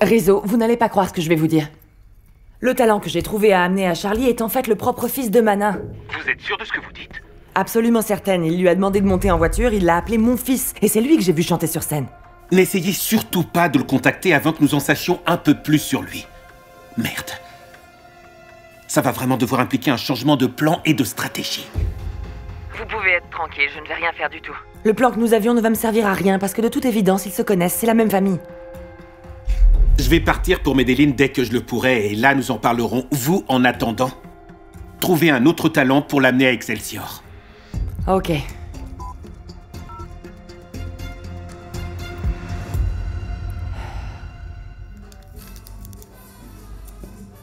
Rizzo, vous n'allez pas croire ce que je vais vous dire. Le talent que j'ai trouvé à amener à Charlie est en fait le propre fils de Manin. Vous êtes sûr de ce que vous dites? Absolument certaine. Il lui a demandé de monter en voiture, il l'a appelé mon fils. Et c'est lui que j'ai vu chanter sur scène. N'essayez surtout pas de le contacter avant que nous en sachions un peu plus sur lui. Merde. Ça va vraiment devoir impliquer un changement de plan et de stratégie. Vous pouvez être tranquille, je ne vais rien faire du tout. Le plan que nous avions ne va me servir à rien parce que de toute évidence, ils se connaissent, c'est la même famille. Je vais partir pour Medellín dès que je le pourrai et là nous en parlerons. Vous, en attendant, trouvez un autre talent pour l'amener à Excelsior. Ok.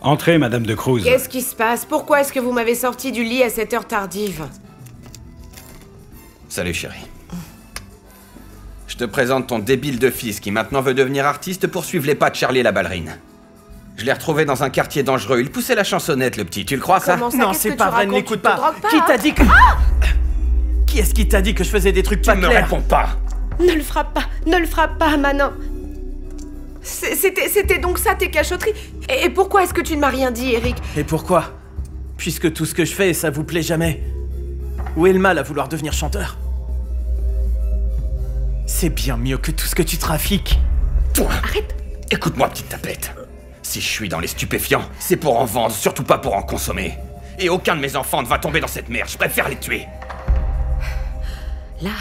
Entrez, Madame de Cruz. Qu'est-ce qui se passe? Pourquoi est-ce que vous m'avez sorti du lit à cette heure tardive? Salut, chérie. Je te présente ton débile de fils qui maintenant veut devenir artiste pour suivre les pas de Charlie la ballerine. Je l'ai retrouvé dans un quartier dangereux. Il poussait la chansonnette, le petit. Tu le crois, ça? Comment ça? Non, Qu'est-ce c'est que pas tu vrai, ne racontes? l'écoute Tu te pas. drogues pas, Qui t'a hein? dit que... Qui est-ce qui t'a dit que je faisais des trucs pas Tu me clairs? réponds pas. Ne le frappe pas, ne le frappe pas, Manin. C'était donc ça tes cachotteries. Et pourquoi est-ce que tu ne m'as rien dit, Eric? Et pourquoi? Puisque tout ce que je fais, ça vous plaît jamais. Où est le mal à vouloir devenir chanteur? C'est bien mieux que tout ce que tu trafiques. Toi, Arrête. écoute-moi, petite tapette. Si je suis dans les stupéfiants, c'est pour en vendre, surtout pas pour en consommer. Et aucun de mes enfants ne va tomber dans cette merde. Je préfère les tuer. Là.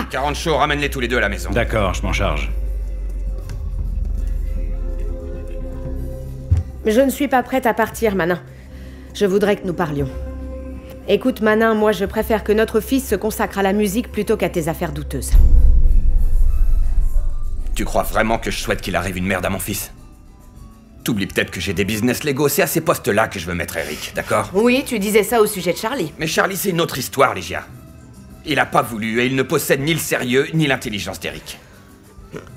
40 chauds, ramène-les tous les deux à la maison. D'accord, je m'en charge. Je ne suis pas prête à partir, Manin. Je voudrais que nous parlions. Écoute, Manin, moi je préfère que notre fils se consacre à la musique plutôt qu'à tes affaires douteuses. Tu crois vraiment que je souhaite qu'il arrive une merde à mon fils? T'oublies peut-être que j'ai des business légaux, c'est à ces postes-là que je veux mettre Eric, d'accord? Oui, tu disais ça au sujet de Charlie. Mais Charlie, c'est une autre histoire, Lygia. Il a pas voulu et il ne possède ni le sérieux ni l'intelligence d'Eric.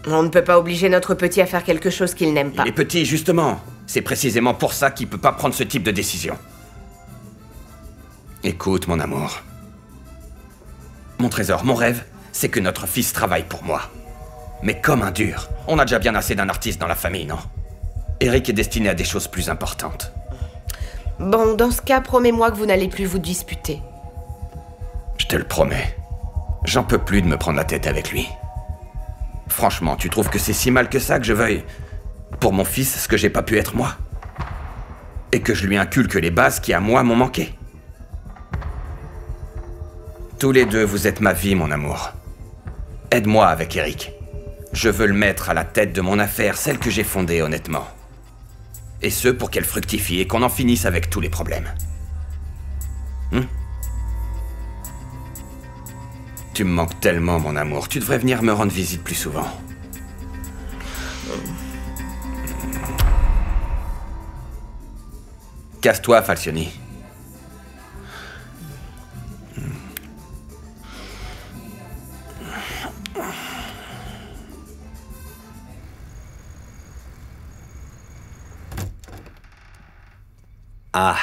On ne peut pas obliger notre petit à faire quelque chose qu'il n'aime pas. Il est petit, justement. C'est précisément pour ça qu'il peut pas prendre ce type de décision. Écoute, mon amour. Mon trésor, mon rêve, c'est que notre fils travaille pour moi. Mais comme un dur. On a déjà bien assez d'un artiste dans la famille, non? Eric est destiné à des choses plus importantes. Bon, dans ce cas, promets-moi que vous n'allez plus vous disputer. Je te le promets. J'en peux plus de me prendre la tête avec lui. Franchement, tu trouves que c'est si mal que ça que je veuille, pour mon fils, ce que j'ai pas pu être moi? Et que je lui inculque les bases qui, à moi, m'ont manqué? Tous les deux, vous êtes ma vie, mon amour. Aide-moi avec Eric. Je veux le mettre à la tête de mon affaire, celle que j'ai fondée, honnêtement. Et ce, pour qu'elle fructifie et qu'on en finisse avec tous les problèmes. Tu me manques tellement, mon amour. Tu devrais venir me rendre visite plus souvent. Casse-toi, Falcioni. Ah.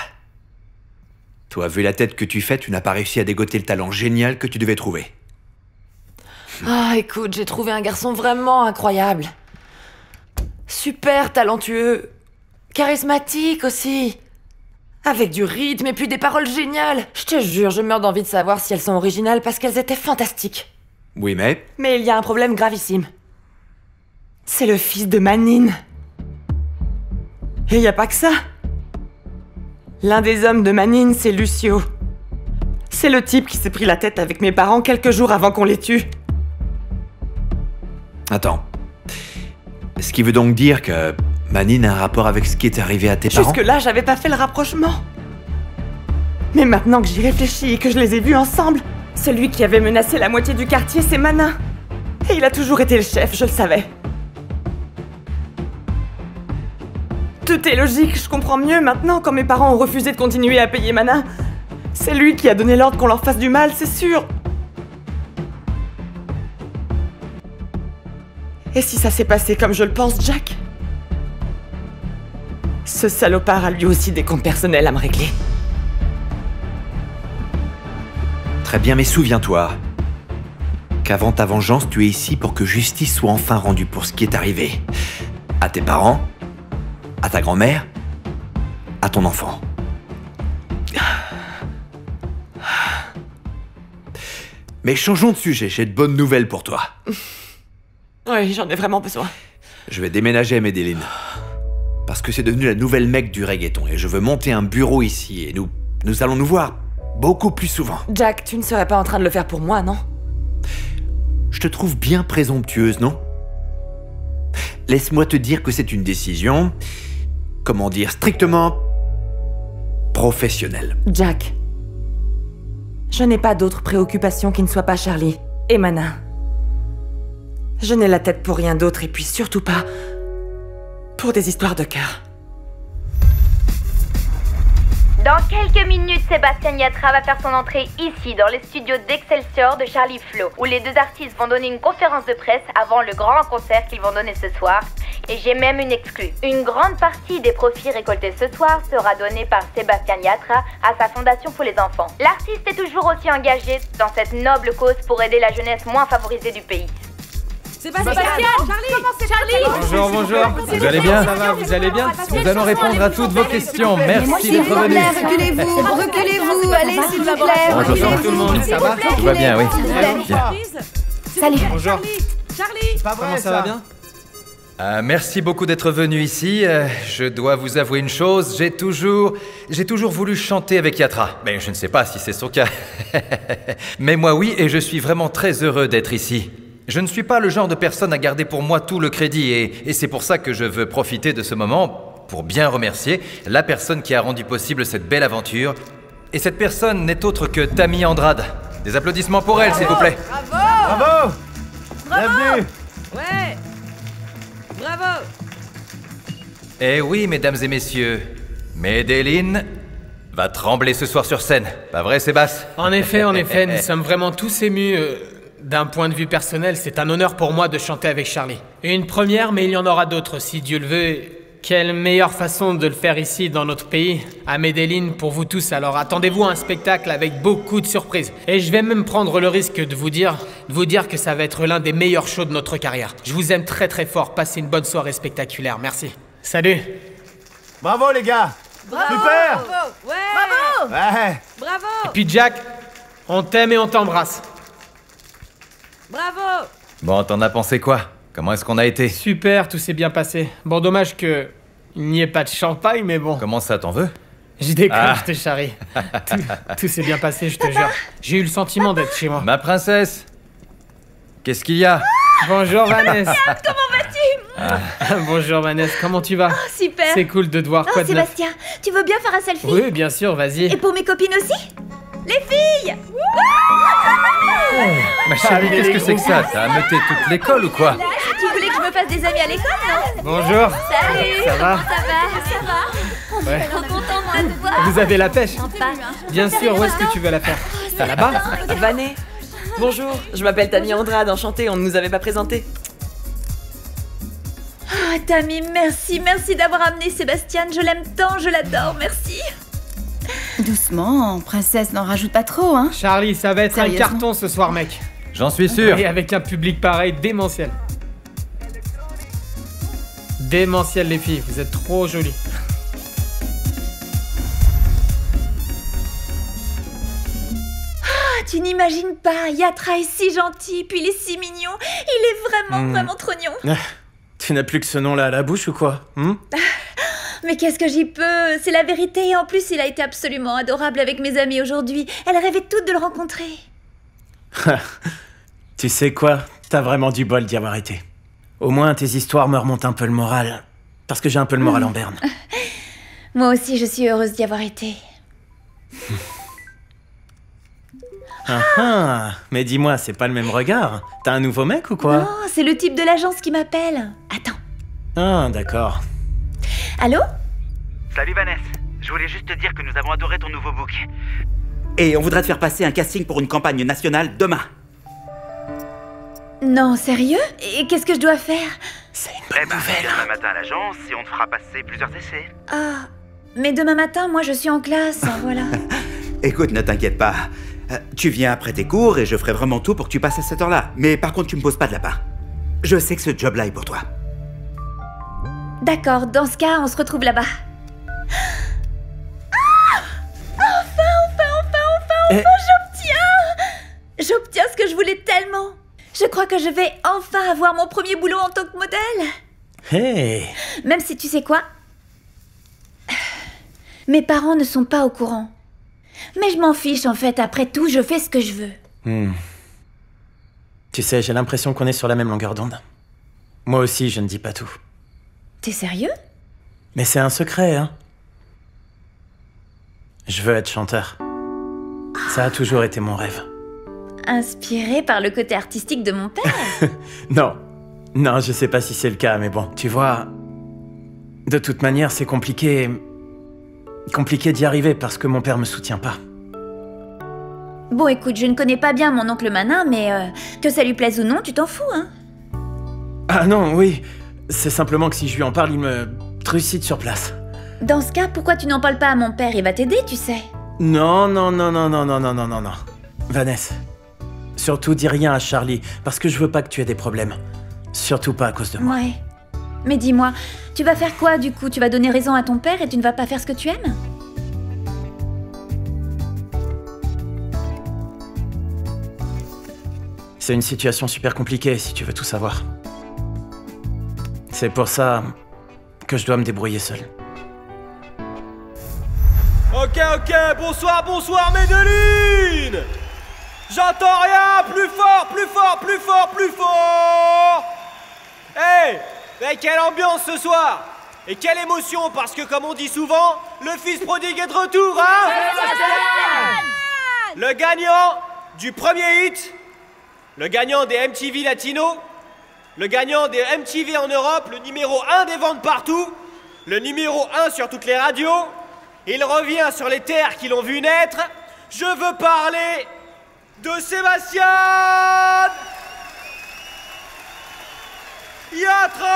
Toi, vu la tête que tu fais, tu n'as pas réussi à dégoter le talent génial que tu devais trouver. Ah, écoute, j'ai trouvé un garçon vraiment incroyable. Super talentueux. Charismatique aussi. Avec du rythme et puis des paroles géniales. Je te jure, je meurs d'envie de savoir si elles sont originales parce qu'elles étaient fantastiques. Oui, mais... Mais il y a un problème gravissime. C'est le fils de Manine. Et il n'y a pas que ça. L'un des hommes de Manine, c'est Lucio. C'est le type qui s'est pris la tête avec mes parents quelques jours avant qu'on les tue. Attends. Ce qui veut donc dire que Manine a un rapport avec ce qui est arrivé à tes parents? Jusque-là, j'avais pas fait le rapprochement. Mais maintenant que j'y réfléchis et que je les ai vus ensemble, celui qui avait menacé la moitié du quartier, c'est Manin. Et il a toujours été le chef, je le savais. Tout est logique, je comprends mieux maintenant quand mes parents ont refusé de continuer à payer Manin. C'est lui qui a donné l'ordre qu'on leur fasse du mal, c'est sûr. Et si ça s'est passé comme je le pense, Jack? Ce salopard a lui aussi des comptes personnels à me régler. Très bien, mais souviens-toi, qu'avant ta vengeance, tu es ici pour que justice soit enfin rendue pour ce qui est arrivé. À tes parents, à ta grand-mère, à ton enfant. Mais changeons de sujet, j'ai de bonnes nouvelles pour toi. Oui, j'en ai vraiment besoin. Je vais déménager à Medellín. Parce que c'est devenu la nouvelle Mecque du reggaeton et je veux monter un bureau ici et nous allons nous voir beaucoup plus souvent. Jack, tu ne serais pas en train de le faire pour moi, non? Je te trouve bien présomptueuse, non? Laisse-moi te dire que c'est une décision, comment dire, strictement professionnelle. Jack, je n'ai pas d'autre préoccupation qui ne soit pas Charlie et Manin. Je n'ai la tête pour rien d'autre et puis surtout pas pour des histoires de cœur. Dans quelques minutes, Sébastien Yatra va faire son entrée ici, dans les studios d'Excelsior de Charlie Flo, où les deux artistes vont donner une conférence de presse avant le grand concert qu'ils vont donner ce soir. Et j'ai même une exclue. Une grande partie des profits récoltés ce soir sera donnée par Sébastien Yatra à sa fondation pour les enfants. L'artiste est toujours aussi engagé dans cette noble cause pour aider la jeunesse moins favorisée du pays. Sébastien, Charlie, Bonjour, bonjour. Vous allez bien? Ça va, vous allez bien? Nous allons répondre à toutes vos questions. Merci d'être venus. Reculez-vous, allez s'il vous plaît. Bonjour tout le monde, ça va? Tout va bien, oui. Bien. Salut. Bonjour. Charlie. Comment ça va bien? Merci beaucoup d'être venu ici. Je dois vous avouer une chose, j'ai toujours voulu chanter avec Yatra. Mais je ne sais pas si c'est son cas. Mais moi oui, et je suis vraiment très heureux d'être ici. Je ne suis pas le genre de personne à garder pour moi tout le crédit et c'est pour ça que je veux profiter de ce moment pour bien remercier la personne qui a rendu possible cette belle aventure. Et cette personne n'est autre que Tammy Andrade. Des applaudissements pour elle, s'il vous plaît. Bravo! Bienvenue! Ouais. Bravo. Eh oui, mesdames et messieurs, Medellín va trembler ce soir sur scène. Pas vrai, Sébastien? En effet, nous sommes vraiment tous émus. D'un point de vue personnel, c'est un honneur pour moi de chanter avec Charlie. Une première, mais il y en aura d'autres, si Dieu le veut. Quelle meilleure façon de le faire ici, dans notre pays, à Medellín, pour vous tous. Alors attendez-vous à un spectacle avec beaucoup de surprises. Et je vais même prendre le risque de vous dire que ça va être l'un des meilleurs shows de notre carrière. Je vous aime très très fort. Passez une bonne soirée spectaculaire. Merci. Salut. Bravo les gars! Bravo. Super! Ouais. Bravo. Ouais! Bravo. Et puis Jack, on t'aime et on t'embrasse. Bravo. Bon, t'en as pensé quoi? Comment est-ce qu'on a été? Super, tout s'est bien passé. Bon, dommage que il n'y ait pas de champagne, mais bon. Comment ça, t'en veux? Je déconne, je te charrie. Tout s'est bien passé, je te jure. J'ai eu le sentiment d'être chez moi. Ma princesse! Qu'est-ce qu'il y a? Bonjour Vanessa. Comment vas-tu? Bonjour Vanessa, comment tu vas? Oh, super. C'est cool de te voir. Quoi de neuf? Sébastien, tu veux bien faire un selfie? Oui, bien sûr, vas-y. Et pour mes copines aussi? Les filles! Ma chérie, qu'est-ce que c'est que ça? T'as ameuté toute l'école ou quoi? Tu voulais que je me fasse des amis à l'école, non? Bonjour. Salut! Ça va? Ça va? Ouais. Trop contente de te voir. Vous avez la pêche? Sympa. Bien sûr, où est-ce que tu veux la faire? Là-bas? Vané, bonjour, je m'appelle Tammy Andrade, enchantée, on ne nous avait pas présenté. Oh, Tammy, merci d'avoir amené Sébastien. Je l'aime tant, je l'adore, merci. Doucement, princesse, n'en rajoute pas trop, hein. Charlie, ça va être un Sérieusement carton ce soir, mec. J'en suis sûr. Et avec un public pareil, démentiel. Démentiel, les filles, vous êtes trop jolies. Ah, tu n'imagines pas, Yatra est si gentil, puis il est si mignon. Il est vraiment trop mignon. Tu n'as plus que ce nom-là à la bouche ou quoi? Mais qu'est-ce que j'y peux? C'est la vérité, et en plus il a été absolument adorable avec mes amis aujourd'hui. Elles rêvaient toutes de le rencontrer. Tu sais quoi? T'as vraiment du bol d'y avoir été. Au moins tes histoires me remontent un peu le moral. Parce que j'ai un peu le moral en berne. Moi aussi je suis heureuse d'y avoir été. Mais dis-moi, c'est pas le même regard. T'as un nouveau mec ou quoi? Non, c'est le type de l'agence qui m'appelle. Attends. Ah, d'accord. Allô? Salut Vanessa, je voulais juste te dire que nous avons adoré ton nouveau book. Et on voudrait te faire passer un casting pour une campagne nationale demain. Non, sérieux? Et qu'est-ce que je dois faire? C'est une bonne nouvelle. Demain matin à l'agence et on te fera passer plusieurs essais. Ah, mais demain matin, moi je suis en classe, voilà. Écoute, ne t'inquiète pas. Tu viens après tes cours et je ferai vraiment tout pour que tu passes à cette heure-là. Mais par contre, tu me poses pas de lapin. Je sais que ce job-là est pour toi. D'accord, dans ce cas, on se retrouve là-bas. Enfin, j'obtiens ce que je voulais tellement. Je crois que je vais enfin avoir mon premier boulot en tant que modèle. Hey! Même si tu sais quoi? Mes parents ne sont pas au courant. Mais je m'en fiche en fait, après tout, je fais ce que je veux. Tu sais, j'ai l'impression qu'on est sur la même longueur d'onde. Moi aussi, je ne dis pas tout. T'es sérieux? Mais c'est un secret, hein. Je veux être chanteur. Ça a toujours été mon rêve. Inspiré par le côté artistique de mon père? Non, je sais pas si c'est le cas, mais bon, tu vois... De toute manière, c'est compliqué d'y arriver parce que mon père me soutient pas. Bon, écoute, je ne connais pas bien mon oncle Manin, mais que ça lui plaise ou non, tu t'en fous, hein? Ah non, oui. C'est simplement que si je lui en parle, il me trucide sur place. Dans ce cas, pourquoi tu n'en parles pas à mon père? Il va t'aider, tu sais. Non. Vanessa, surtout dis rien à Charlie, parce que je veux pas que tu aies des problèmes. Surtout pas à cause de moi. Ouais. Mais dis-moi, tu vas faire quoi du coup? Tu vas donner raison à ton père et tu ne vas pas faire ce que tu aimes? C'est une situation super compliquée, si tu veux tout savoir. C'est pour ça que je dois me débrouiller seul. Ok, bonsoir Medellin! J'entends rien! Plus fort! Hey! Quelle ambiance ce soir! Et quelle émotion, parce que comme on dit souvent, le fils prodigue est de retour, hein? Le gagnant du premier hit, le gagnant des MTV Latino, le gagnant des MTV en Europe, le numéro 1 des ventes partout, le numéro 1 sur toutes les radios, il revient sur les terres qui l'ont vu naître. Je veux parler de Sébastien Yatra!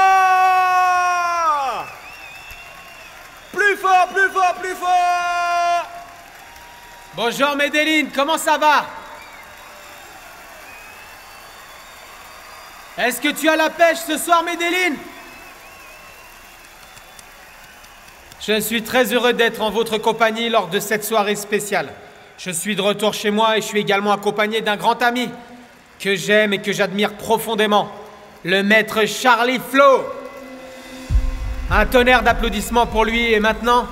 Plus fort! Bonjour Medellin, comment ça va? Est-ce que tu as la pêche ce soir, Medellin? Je suis très heureux d'être en votre compagnie lors de cette soirée spéciale. Je suis de retour chez moi et je suis également accompagné d'un grand ami que j'aime et que j'admire profondément, le maître Charlie Flo. Un tonnerre d'applaudissements pour lui et maintenant,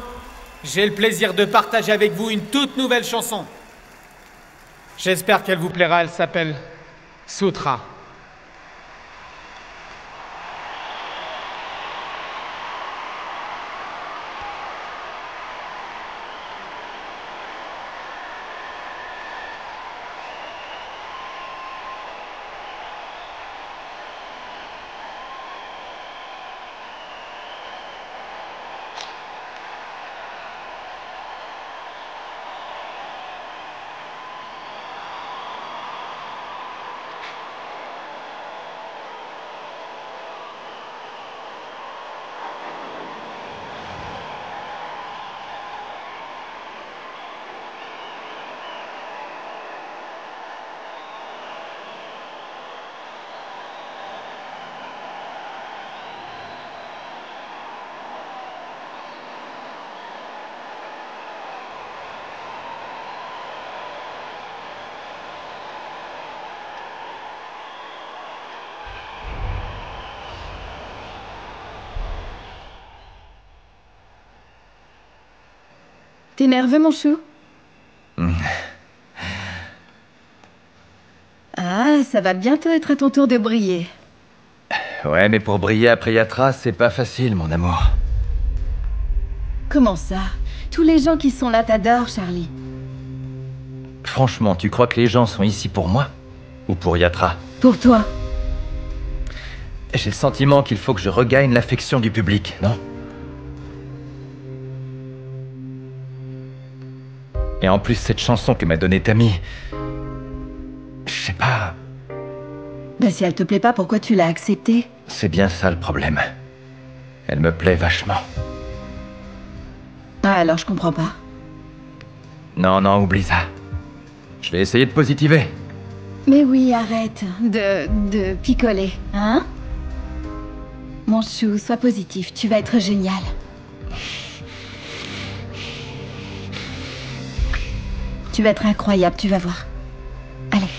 j'ai le plaisir de partager avec vous une toute nouvelle chanson. J'espère qu'elle vous plaira, elle s'appelle Sutra. T'es nerveux, mon chou? Ah, ça va bientôt être à ton tour de briller. Ouais, mais pour briller après Yatra, c'est pas facile, mon amour. Comment ça? Tous les gens qui sont là t'adorent, Charlie. Franchement, tu crois que les gens sont ici pour moi? Ou pour Yatra? Pour toi. J'ai le sentiment qu'il faut que je regagne l'affection du public, non? Et en plus, cette chanson que m'a donnée Tammy... Je sais pas... Ben si elle te plaît pas, pourquoi tu l'as acceptée? C'est bien ça le problème. Elle me plaît vachement. Ah alors je comprends pas. Non, oublie ça. Je vais essayer de positiver. Mais oui, arrête de picoler, hein? Mon chou, sois positif, tu vas être génial. Tu vas être incroyable, tu vas voir. Allez.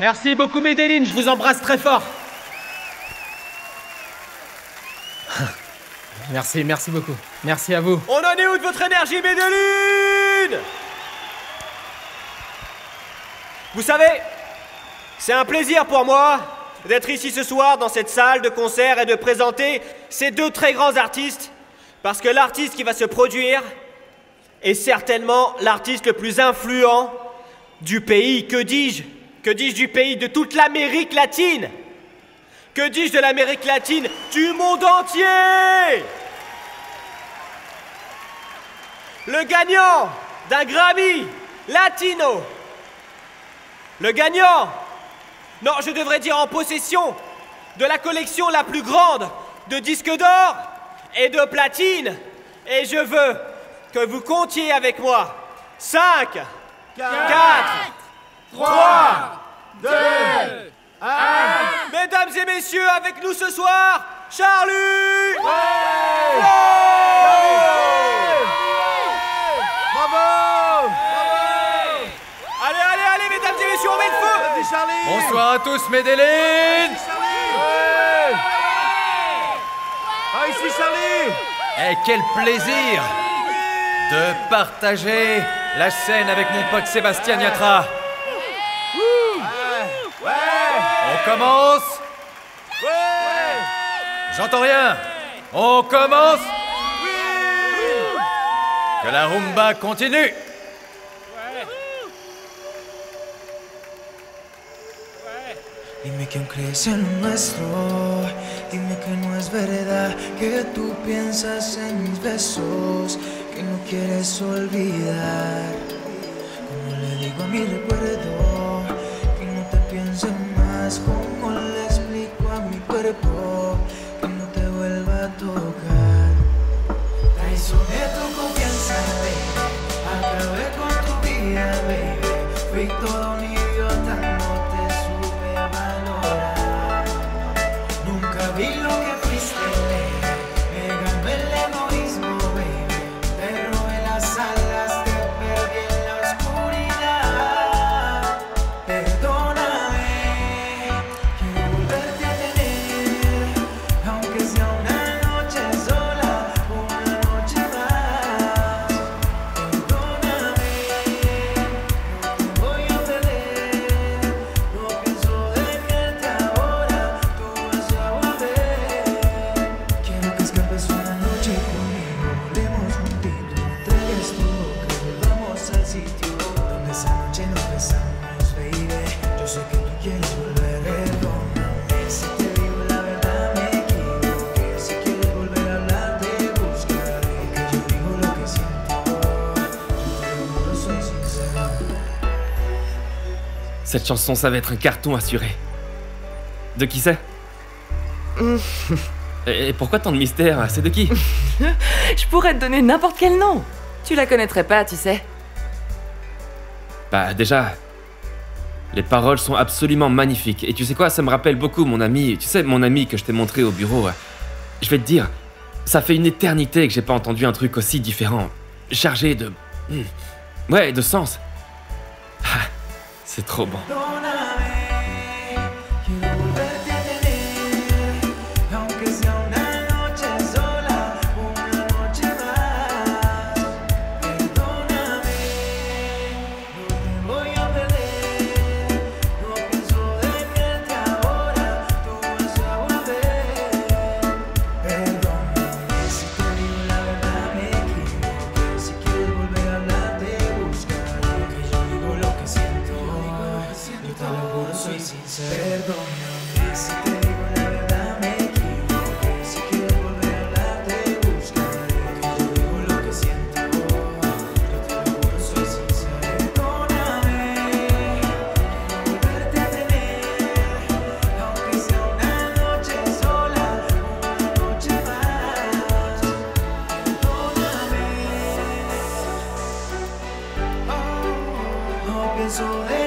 Merci beaucoup, Medellin, je vous embrasse très fort. Merci, merci beaucoup. Merci à vous. On en est où de votre énergie, Medellin? Vous savez, c'est un plaisir pour moi d'être ici ce soir dans cette salle de concert et de présenter ces deux très grands artistes, parce que l'artiste qui va se produire est certainement l'artiste le plus influent du pays. Que dis-je du pays, de toute l'Amérique latine? Que dis-je de l'Amérique latine, du monde entier? Le gagnant d'un Grammy Latino. Le gagnant, non, je devrais dire en possession de la collection la plus grande de disques d'or et de platine. Et je veux que vous comptiez avec moi. 5, 4, 3, 2, 1. Mesdames et messieurs, avec nous ce soir, Charlie! Bravo! Allez, mesdames et messieurs, on met le feu! Bonsoir à tous, Medellin! Ah, ici Charlie! Eh, quel plaisir de partager la scène avec mon pote Sébastien Yatra. On commence. J'entends rien. On commence. Que la rumba continue. Dime que aún crees en lo nuestro. Dime que no es verdad que tú piensas en mis besos, que no quieres olvidar. Como le digo a mi recuerdo que no te piense más. Como le explico a mi cuerpo que no te vuelva a tocar. Traicioné tu confianza, baby. Acabé con tu vida, baby. Fui todo un idiota, no te supe valorar. Nunca vi lo que fuiste, me ganó el egoísmo, baby. Te robé las alas, te perdí en la oscuridad. Perdóname, quiero volverte a tener, aunque sea una noche sola, una noche más. Perdóname, no te voy a perder, no pienso dejarte ahora, tú vas a volver. Quiero que escapes una noche conmigo, volemos juntitos, no entregues tu boca, volvamos al sitio donde esa noche nos besamos, baby. Yo sé que tú quieres volver, perdóname. Si te digo la verdad me equivoqué, si quieres volver a hablar te buscaré, que yo digo lo que siento, yo te lo juro, soy sincero. Cette chanson, ça va être un carton assuré. De qui c'est? Et pourquoi tant de mystère? C'est de qui? Je pourrais te donner n'importe quel nom. Tu la connaîtrais pas, tu sais. Bah déjà, Les paroles sont absolument magnifiques. Et tu sais quoi, ça me rappelle beaucoup mon ami, tu sais, mon ami que je t'ai montré au bureau. Je vais te dire, ça fait une éternité que j'ai pas entendu un truc aussi différent. Chargé de... Ouais, de sens. Ah, c'est trop bon. No pienso